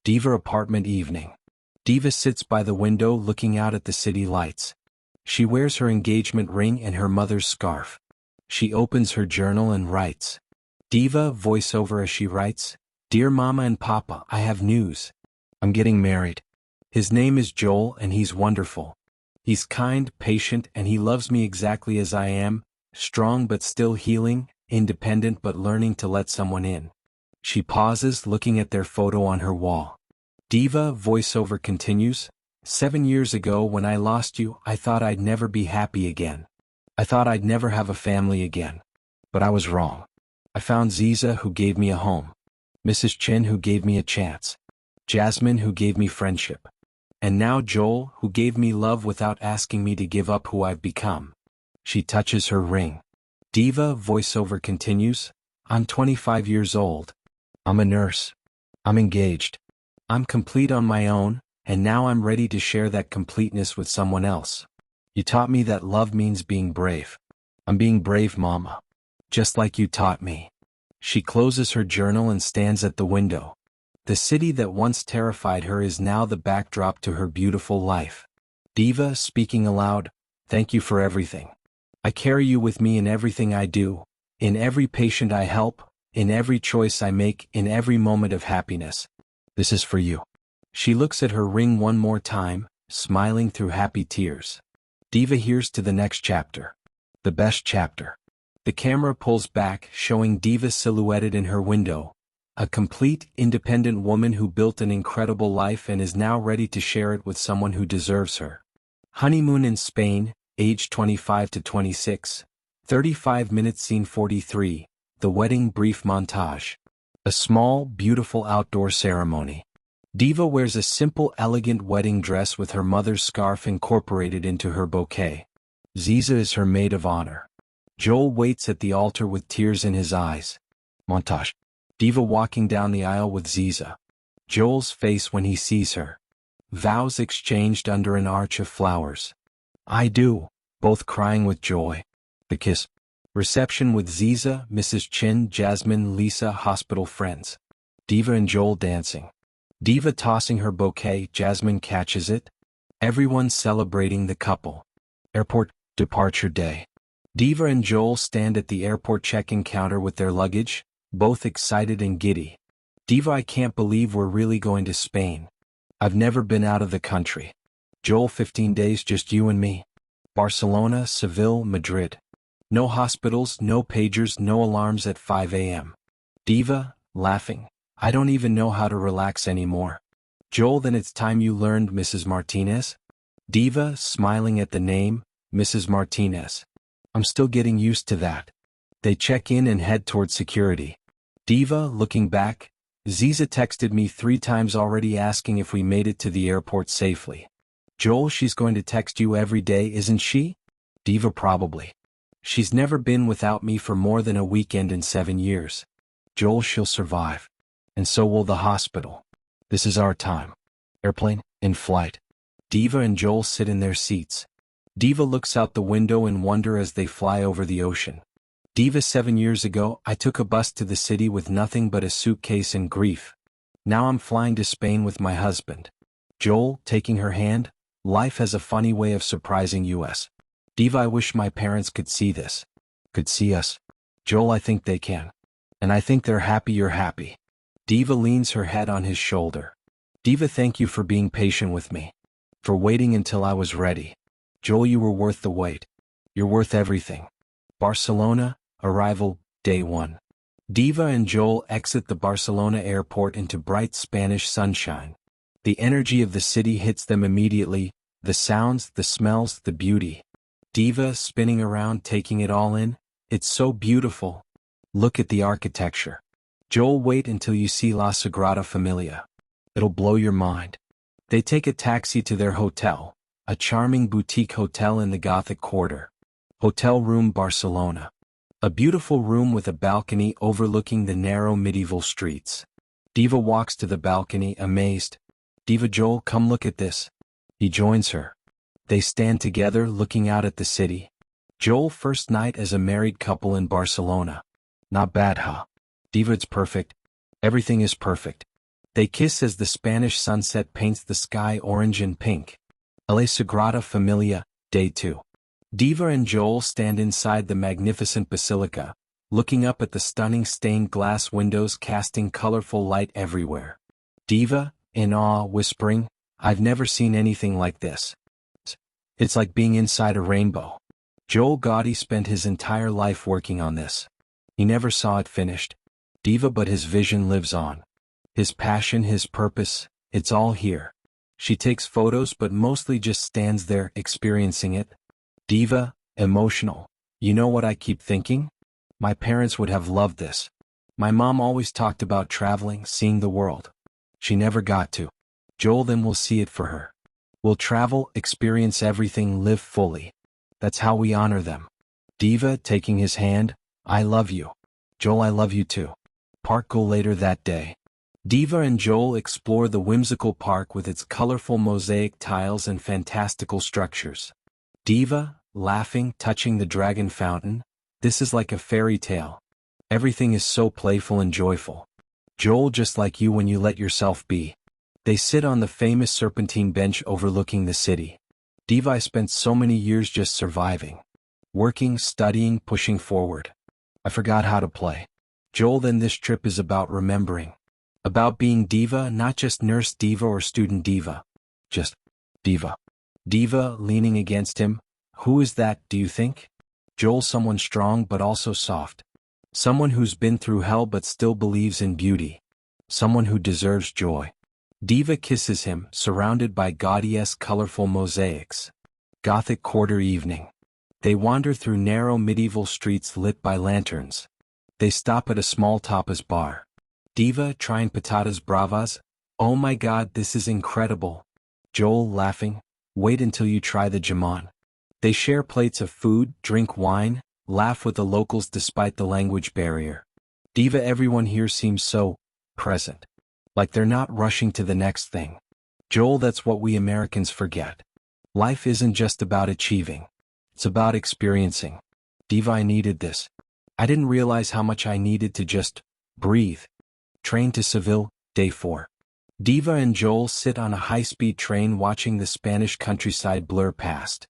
Diva apartment evening. Diva sits by the window looking out at the city lights. She wears her engagement ring and her mother's scarf. She opens her journal and writes. Diva voiceover as she writes, "Dear Mama and Papa, I have news. I'm getting married. His name is Joel and he's wonderful. He's kind, patient, and he loves me exactly as I am, strong but still healing, independent but learning to let someone in." She pauses, looking at their photo on her wall. Diva voiceover continues, 7 years ago when I lost you, I thought I'd never be happy again. I thought I'd never have a family again. But I was wrong. I found Ziza who gave me a home. Mrs. Chin who gave me a chance. Jasmine who gave me friendship. And now Joel who gave me love without asking me to give up who I've become. She touches her ring. Diva voiceover continues, I'm 25 years old. I'm a nurse. I'm engaged. I'm complete on my own, and now I'm ready to share that completeness with someone else. You taught me that love means being brave. I'm being brave, Mama. Just like you taught me. She closes her journal and stands at the window. The city that once terrified her is now the backdrop to her beautiful life. Diva speaking aloud, thank you for everything. I carry you with me in everything I do, in every patient I help, in every choice I make, in every moment of happiness. This is for you. She looks at her ring one more time, smiling through happy tears. Diva hears to the next chapter. The best chapter. The camera pulls back, showing Diva silhouetted in her window. A complete, independent woman who built an incredible life and is now ready to share it with someone who deserves her. Honeymoon in Spain, age 25 to 26. 35 minutes scene 43. The wedding brief montage. A small, beautiful outdoor ceremony. Diva wears a simple, elegant wedding dress with her mother's scarf incorporated into her bouquet. Ziza is her maid of honor. Joel waits at the altar with tears in his eyes. Montage. Diva walking down the aisle with Ziza. Joel's face when he sees her. Vows exchanged under an arch of flowers. I do, both crying with joy. The kiss. Reception with Ziza, Mrs. Chin, Jasmine, Lisa, hospital friends. Diva and Joel dancing. Diva tossing her bouquet, Jasmine catches it. Everyone celebrating the couple. Airport, departure day. Diva and Joel stand at the airport check-in counter with their luggage, both excited and giddy. Diva, I can't believe we're really going to Spain. I've never been out of the country. Joel, 15 days, just you and me. Barcelona, Seville, Madrid. No hospitals, no pagers, no alarms at 5 a.m. Diva, laughing, I don't even know how to relax anymore. Joel, then it's time you learned, Mrs. Martinez? Diva, smiling at the name, Mrs. Martinez. I'm still getting used to that. They check in and head toward security. Diva, looking back, Ziza texted me 3 times already asking if we made it to the airport safely. Joel, she's going to text you every day, isn't she? Diva, probably. She's never been without me for more than a weekend in 7 years. Joel, she'll survive. And so will the hospital. This is our time. Airplane, in flight. Diva and Joel sit in their seats. Diva looks out the window in wonder as they fly over the ocean. Diva, 7 years ago, I took a bus to the city with nothing but a suitcase and grief. Now I'm flying to Spain with my husband. Joel, taking her hand, life has a funny way of surprising us. Diva, I wish my parents could see this. Could see us. Joel, I think they can. And I think they're happy you're happy. Diva leans her head on his shoulder. Diva, thank you for being patient with me. For waiting until I was ready. Joel, you were worth the wait. You're worth everything. Barcelona, arrival, day 1. Diva and Joel exit the Barcelona airport into bright Spanish sunshine. The energy of the city hits them immediately, the sounds, the smells, the beauty. Diva spinning around taking it all in. It's so beautiful. Look at the architecture. Joel, wait until you see La Sagrada Familia. It'll blow your mind. They take a taxi to their hotel, a charming boutique hotel in the Gothic Quarter. Hotel room, Barcelona. A beautiful room with a balcony overlooking the narrow medieval streets. Diva walks to the balcony, amazed. Diva, Joel, come look at this. He joins her. They stand together looking out at the city. Joel, first night as a married couple in Barcelona. Not bad, huh? Diva, it's perfect. Everything is perfect. They kiss as the Spanish sunset paints the sky orange and pink. La Sagrada Familia, Day 2. Diva and Joel stand inside the magnificent basilica, looking up at the stunning stained glass windows casting colorful light everywhere. Diva, in awe, whispering, "I've never seen anything like this. It's like being inside a rainbow." Joel Gotti spent his entire life working on this. He never saw it finished. Diva, but his vision lives on. His passion, his purpose, it's all here. She takes photos but mostly just stands there experiencing it. Diva, emotional. "You know what I keep thinking? My parents would have loved this. My mom always talked about traveling, seeing the world. She never got to. Joel, then we'll see it for her. We'll travel, experience everything, live fully. That's how we honor them." Diva, taking his hand, "I love you. Joel, I love you too." Park goal later that day. Diva and Joel explore the whimsical park with its colorful mosaic tiles and fantastical structures. Diva, laughing, touching the dragon fountain, "This is like a fairy tale. Everything is so playful and joyful." Joel, "Just like you when you let yourself be." They sit on the famous serpentine bench overlooking the city. Diva, "I spent so many years just surviving. Working, studying, pushing forward. I forgot how to play." Joel, "Then this trip is about remembering. About being Diva, not just nurse Diva or student Diva. Just Diva." Diva, leaning against him, "Who is that, do you think?" Joel, "Someone strong but also soft. Someone who's been through hell but still believes in beauty. Someone who deserves joy." Diva kisses him, surrounded by Gaudiesque colorful mosaics. Gothic Quarter evening. They wander through narrow medieval streets lit by lanterns. They stop at a small tapas bar. Diva, trying patatas bravas, "Oh my god, this is incredible." Joel, laughing, "Wait until you try the jamon." They share plates of food, drink wine, laugh with the locals despite the language barrier. Diva, "Everyone here seems so present. Like they're not rushing to the next thing." Joel, "That's what we Americans forget. Life isn't just about achieving. It's about experiencing." Diva, "I needed this. I didn't realize how much I needed to just breathe." Train to Seville, Day 4. Diva and Joel sit on a high-speed train watching the Spanish countryside blur past.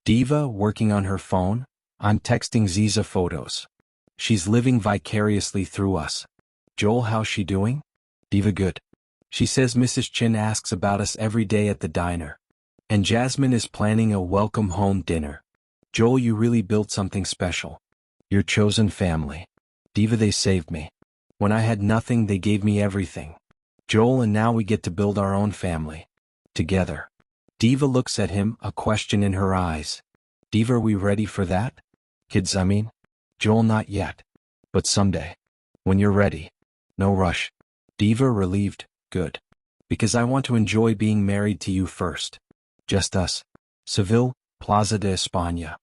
Diva, working on her phone, "I'm texting Ziza photos. She's living vicariously through us." Joel, "How's she doing?" Diva, "Good. She says Mrs. Chin asks about us every day at the diner. And Jasmine is planning a welcome home dinner." Joel, "You really built something special. Your chosen family." Diva, "They saved me. When I had nothing, they gave me everything." Joel, "And now we get to build our own family. Together." Diva looks at him, a question in her eyes. Diva, "Are we ready for that? Kids, I mean?" Joel, "Not yet. But someday. When you're ready. No rush." Diva, relieved, "Good. Because I want to enjoy being married to you first. Just us." Seville, Plaza de España.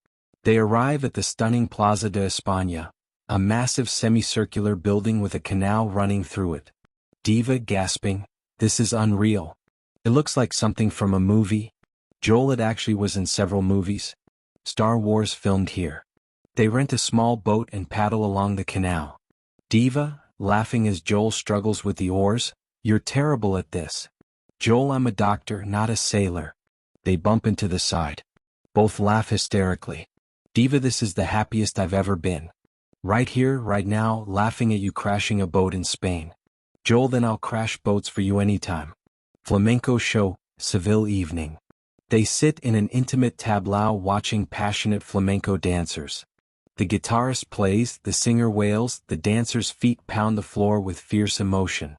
They arrive at the stunning Plaza de España, a massive semicircular building with a canal running through it. Diva, gasping, "This is unreal. It looks like something from a movie." Joel, "It actually was in several movies. Star Wars filmed here." They rent a small boat and paddle along the canal. Diva, laughing as Joel struggles with the oars, "You're terrible at this." Joel, "I'm a doctor, not a sailor." They bump into the side. Both laugh hysterically. Diva, "This is the happiest I've ever been. Right here, right now, laughing at you crashing a boat in Spain." Joel, "Then I'll crash boats for you anytime." Flamenco show, Seville evening. They sit in an intimate tableau watching passionate flamenco dancers. The guitarist plays, the singer wails, the dancers' feet pound the floor with fierce emotion.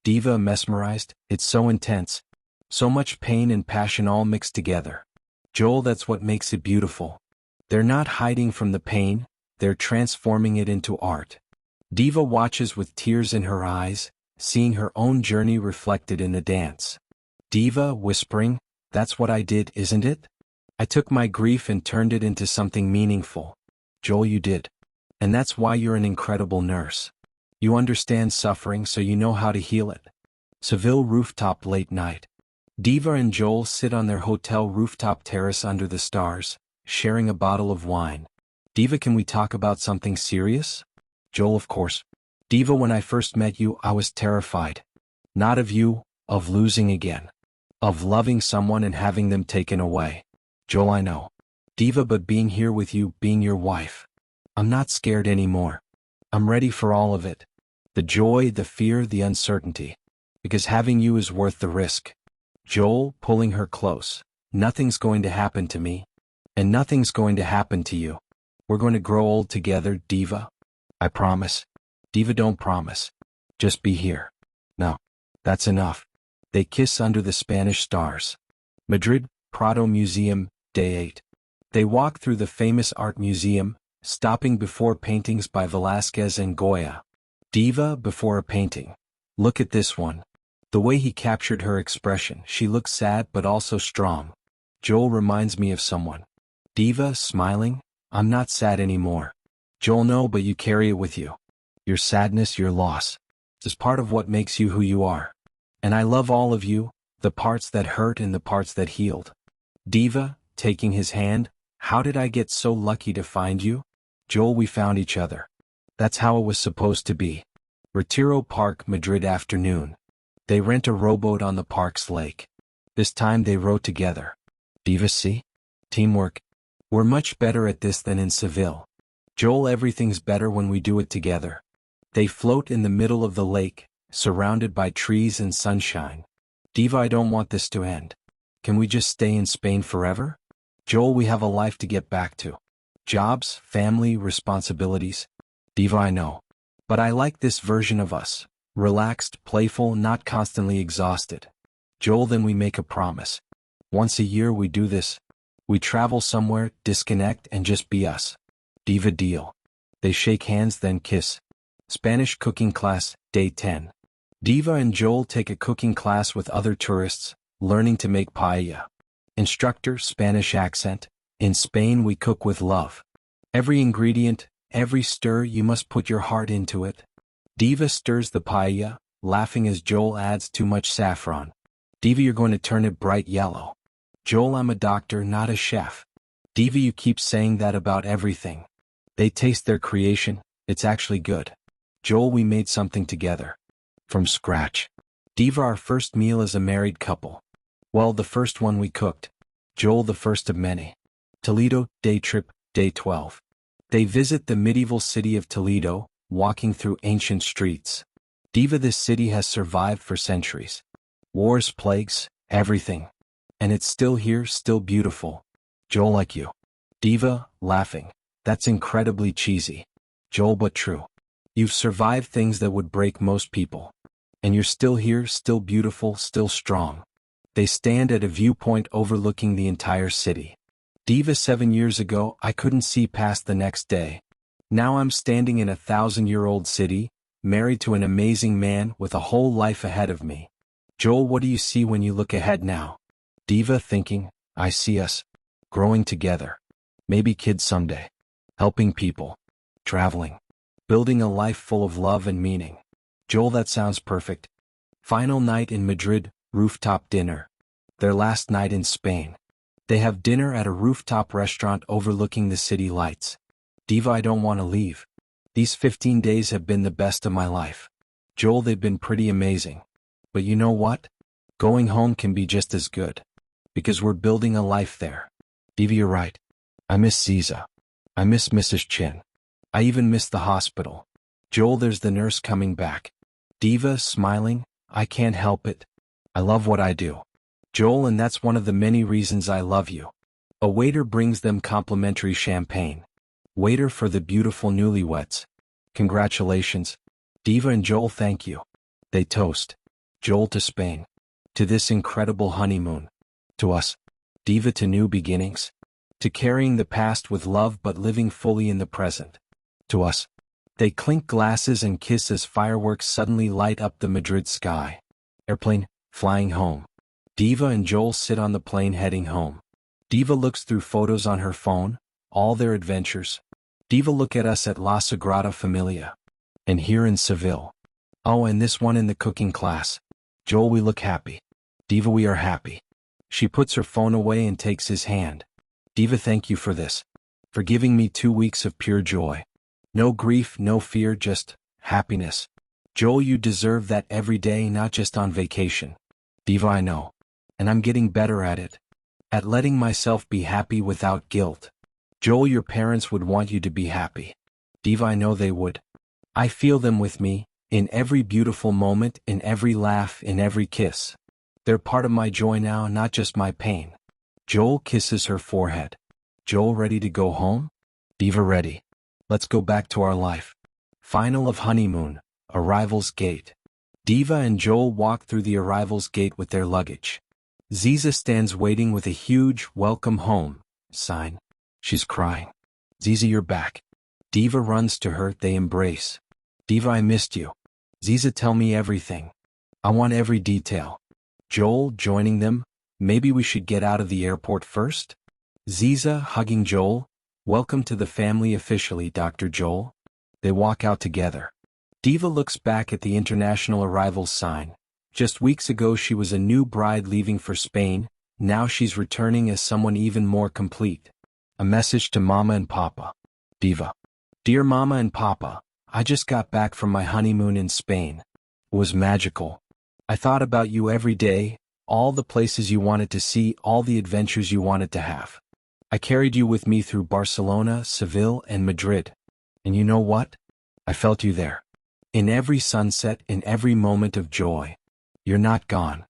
Diva, mesmerized, "It's so intense. So much pain and passion all mixed together." Joel, "That's what makes it beautiful. They're not hiding from the pain, they're transforming it into art." Diva watches with tears in her eyes, seeing her own journey reflected in the dance. Diva, whispering, "That's what I did, isn't it? I took my grief and turned it into something meaningful." Joel, "You did. And that's why you're an incredible nurse. You understand suffering so you know how to heal it." Seville rooftop late night. Diva and Joel sit on their hotel rooftop terrace under the stars, sharing a bottle of wine. Diva, "Can we talk about something serious?" Joel, "Of course." Diva, "When I first met you, I was terrified. Not of you, of losing again. Of loving someone and having them taken away. Joel, I know. Diva, but being here with you, being your wife. I'm not scared anymore. I'm ready for all of it. The joy, the fear, the uncertainty. Because having you is worth the risk. Joel, pulling her close. Nothing's going to happen to me. And nothing's going to happen to you. We're going to grow old together, Diva. I promise. Diva, don't promise. Just be here. No. That's enough. They kiss under the Spanish stars. Madrid, Prado Museum, Day 8. They walk through the famous art museum, stopping before paintings by Velázquez and Goya. Diva, before a painting. Look at this one. The way he captured her expression, she looks sad but also strong. Joel reminds me of someone. Diva, smiling, I'm not sad anymore. Joel, no, but you carry it with you. Your sadness, your loss. It's part of what makes you who you are. And I love all of you, the parts that hurt and the parts that healed. Diva, taking his hand, how did I get so lucky to find you? Joel, we found each other. That's how it was supposed to be. Retiro Park, Madrid afternoon. They rent a rowboat on the park's lake. This time they row together. Diva, see? Teamwork. We're much better at this than in Seville. Joel, everything's better when we do it together. They float in the middle of the lake, surrounded by trees and sunshine. Diva, I don't want this to end. Can we just stay in Spain forever? Joel, we have a life to get back to. Jobs, family, responsibilities. Diva, I know. But I like this version of us. Relaxed, playful, not constantly exhausted. Joel, then we make a promise. Once a year we do this. We travel somewhere, disconnect, and just be us. Diva, deal. They shake hands, then kiss. Spanish cooking class, day 10. Diva and Joel take a cooking class with other tourists, learning to make paella. Instructor, Spanish accent. In Spain we cook with love. Every ingredient, every stir, you must put your heart into it. Diva stirs the paella, laughing as Joel adds too much saffron. Diva, you're going to turn it bright yellow. Joel, I'm a doctor, not a chef. Diva, you keep saying that about everything. They taste their creation, it's actually good. Joel, we made something together. From scratch. Diva, our first meal as a married couple. Well, the first one we cooked. Joel, the first of many. Toledo, day trip, day 12. They visit the medieval city of Toledo, walking through ancient streets. Diva, this city has survived for centuries. Wars, plagues, everything. And it's still here, still beautiful. Joel, like you. Diva, laughing. That's incredibly cheesy. Joel, but true. You've survived things that would break most people. And you're still here, still beautiful, still strong. They stand at a viewpoint overlooking the entire city. Diva, 7 years ago, I couldn't see past the next day. Now I'm standing in a 1,000-year-old city, married to an amazing man with a whole life ahead of me. Joel, what do you see when you look ahead now? Diva, thinking, I see us. Growing together. Maybe kids someday. Helping people. Traveling. Building a life full of love and meaning. Joel, that sounds perfect. Final night in Madrid, rooftop dinner. Their last night in Spain. They have dinner at a rooftop restaurant overlooking the city lights. Diva, I don't want to leave. These 15 days have been the best of my life. Joel, they've been pretty amazing. But you know what? Going home can be just as good. Because we're building a life there. Diva, you're right. I miss Ziza. I miss Mrs. Chin. I even miss the hospital. Joel, there's the nurse coming back. Diva, smiling, I can't help it. I love what I do. Joel, and that's one of the many reasons I love you. A waiter brings them complimentary champagne. Waiter, for the beautiful newlyweds. Congratulations. Diva and Joel, thank you. They toast. Joel, to Spain. To this incredible honeymoon. To us. Diva, to new beginnings. To carrying the past with love but living fully in the present. To us. They clink glasses and kiss as fireworks suddenly light up the Madrid sky. Airplane, flying home. Diva and Joel sit on the plane heading home. Diva looks through photos on her phone, all their adventures. Diva, look at us at La Sagrada Familia. And here in Seville. Oh, and this one in the cooking class. Joel, we look happy. Diva, we are happy. She puts her phone away and takes his hand. Diva, thank you for this. For giving me 2 weeks of pure joy. No grief, no fear, just happiness. Joel, you deserve that every day, not just on vacation. Diva, I know. And I'm getting better at it. At letting myself be happy without guilt. Joel, your parents would want you to be happy. Diva, I know they would. I feel them with me, in every beautiful moment, in every laugh, in every kiss. They're part of my joy now, not just my pain. Joel kisses her forehead. Joel, ready to go home? Diva, ready. Let's go back to our life. Final of honeymoon, arrival's gate. Diva and Joel walk through the arrival's gate with their luggage. Ziza stands waiting with a huge welcome home sign. She's crying. Ziza, you're back. Diva runs to her, they embrace. Diva, I missed you. Ziza, tell me everything. I want every detail. Joel, joining them, maybe we should get out of the airport first? Ziza, hugging Joel, welcome to the family officially, Dr. Joel. They walk out together. Diva looks back at the international arrivals sign. Just weeks ago she was a new bride leaving for Spain, now she's returning as someone even more complete. A message to Mama and Papa. Diva. Dear Mama and Papa, I just got back from my honeymoon in Spain. It was magical. I thought about you every day, all the places you wanted to see, all the adventures you wanted to have. I carried you with me through Barcelona, Seville, and Madrid. And you know what? I felt you there. In every sunset, in every moment of joy. You're not gone.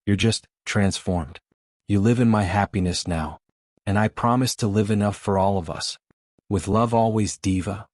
You're just transformed. You live in my happiness now. And I promise to live enough for all of us. With love always, Diva.